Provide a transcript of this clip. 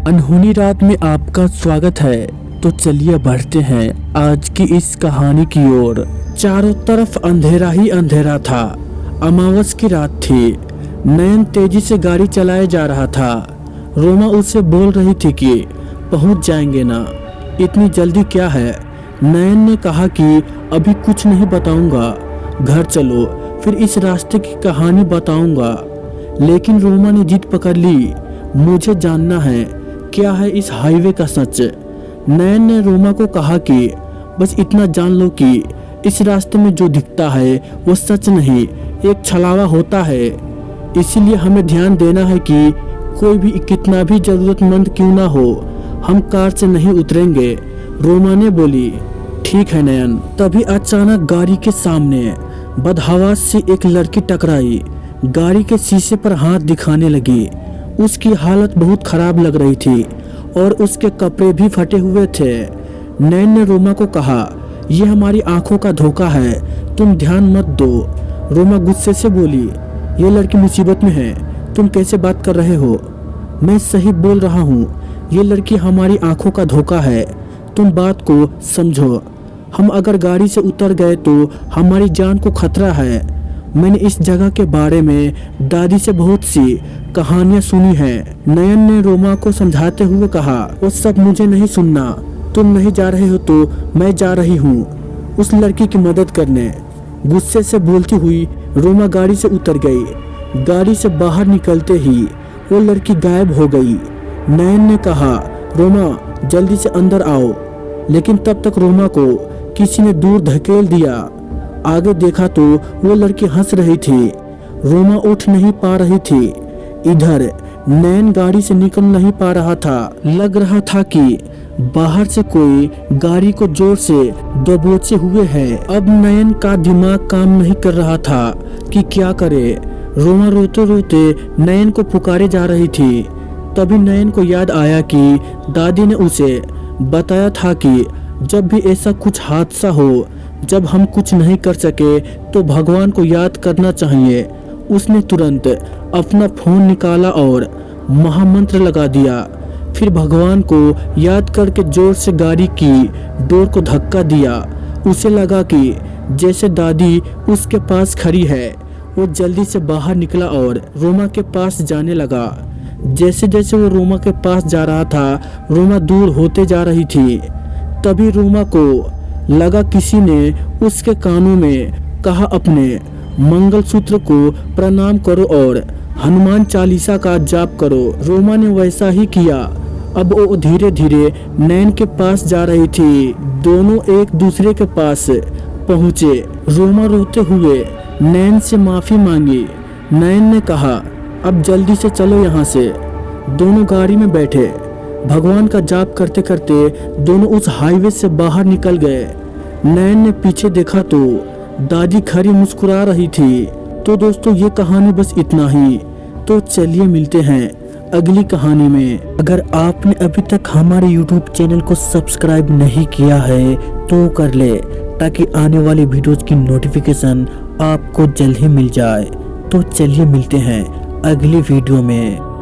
अनहोनी रात में आपका स्वागत है। तो चलिए बढ़ते हैं आज की इस कहानी की ओर। चारों तरफ अंधेरा ही अंधेरा था। अमावस की रात थी। नयन तेजी से गाड़ी चलाए जा रहा था। रोमा उससे बोल रही थी कि पहुंच जाएंगे ना, इतनी जल्दी क्या है। नयन ने कहा कि अभी कुछ नहीं बताऊंगा, घर चलो फिर इस रास्ते की कहानी बताऊंगा। लेकिन रोमा ने जिद पकड़ ली, मुझे जानना है क्या है इस हाईवे का सच। नयन ने रोमा को कहा कि बस इतना जान लो कि इस रास्ते में जो दिखता है वो सच नहीं, एक छलावा होता है। इसीलिए हमें ध्यान देना है कि कोई भी कितना भी जरूरतमंद क्यों ना हो, हम कार से नहीं उतरेंगे। रोमा ने बोली, ठीक है नयन। तभी अचानक गाड़ी के सामने बदहवास से एक लड़की टकराई। गाड़ी के शीशे पर हाथ दिखाने लगी। उसकी हालत बहुत खराब लग रही थी और उसके कपड़े भी फटे हुए थे। नयन ने रोमा को कहा, यह हमारी आंखों का धोखा है, तुम ध्यान मत दो। रोमा गुस्से से बोली, ये लड़की मुसीबत में है, तुम कैसे बात कर रहे हो। मैं सही बोल रहा हूँ, ये लड़की हमारी आंखों का धोखा है, तुम बात को समझो। हम अगर गाड़ी से उतर गए तो हमारी जान को खतरा है। मैंने इस जगह के बारे में दादी से बहुत सी कहानियां सुनी हैं। नयन ने रोमा को समझाते हुए कहा, वो सब मुझे नहीं सुनना, तुम नहीं जा रहे हो तो मैं जा रही हूँ उस लड़की की मदद करने। गुस्से से बोलती हुई रोमा गाड़ी से उतर गई। गाड़ी से बाहर निकलते ही वो लड़की गायब हो गई। नयन ने कहा, रोमा जल्दी से अंदर आओ। लेकिन तब तक रोमा को किसी ने दूर धकेल दिया। आगे देखा तो वो लड़की हंस रही थी। रोमा उठ नहीं पा रही थी। इधर नयन गाड़ी से निकल नहीं पा रहा था। लग रहा था कि बाहर से कोई गाड़ी को जोर से दबोचे हुए है। अब नयन का दिमाग काम नहीं कर रहा था कि क्या करे। रोमा रोते रोते नयन को पुकारे जा रही थी। तभी नयन को याद आया कि दादी ने उसे बताया था कि जब भी ऐसा कुछ हादसा हो, जब हम कुछ नहीं कर सके तो भगवान को याद करना चाहिए। उसने तुरंत अपना फोन निकाला और महामंत्र लगा दिया। फिर भगवान को याद करके जोर से गाड़ी की डोर को धक्का दिया। उसे लगा कि जैसे दादी उसके पास खड़ी है। वो जल्दी से बाहर निकला और रोमा के पास जाने लगा। जैसे जैसे वो रोमा के पास जा रहा था, रोमा दूर होते जा रही थी। तभी रोमा को लगा किसी ने उसके कानों में कहा, अपने मंगलसूत्र को प्रणाम करो और हनुमान चालीसा का जाप करो। रोमा ने वैसा ही किया। अब वो धीरे धीरे नयन के पास जा रही थी। दोनों एक दूसरे के पास पहुँचे। रोमा रोते हुए नयन से माफी मांगी। नयन ने कहा, अब जल्दी से चलो यहाँ से। दोनों गाड़ी में बैठे। भगवान का जाप करते करते दोनों उस हाईवे से बाहर निकल गए। नयन ने पीछे देखा तो दादी खड़ी मुस्कुरा रही थी। तो दोस्तों ये कहानी बस इतना ही। तो चलिए मिलते हैं अगली कहानी में। अगर आपने अभी तक हमारे YouTube चैनल को सब्सक्राइब नहीं किया है तो कर ले, ताकि आने वाली वीडियोज की नोटिफिकेशन आपको जल्द ही मिल जाए। तो चलिए मिलते हैं अगली वीडियो में।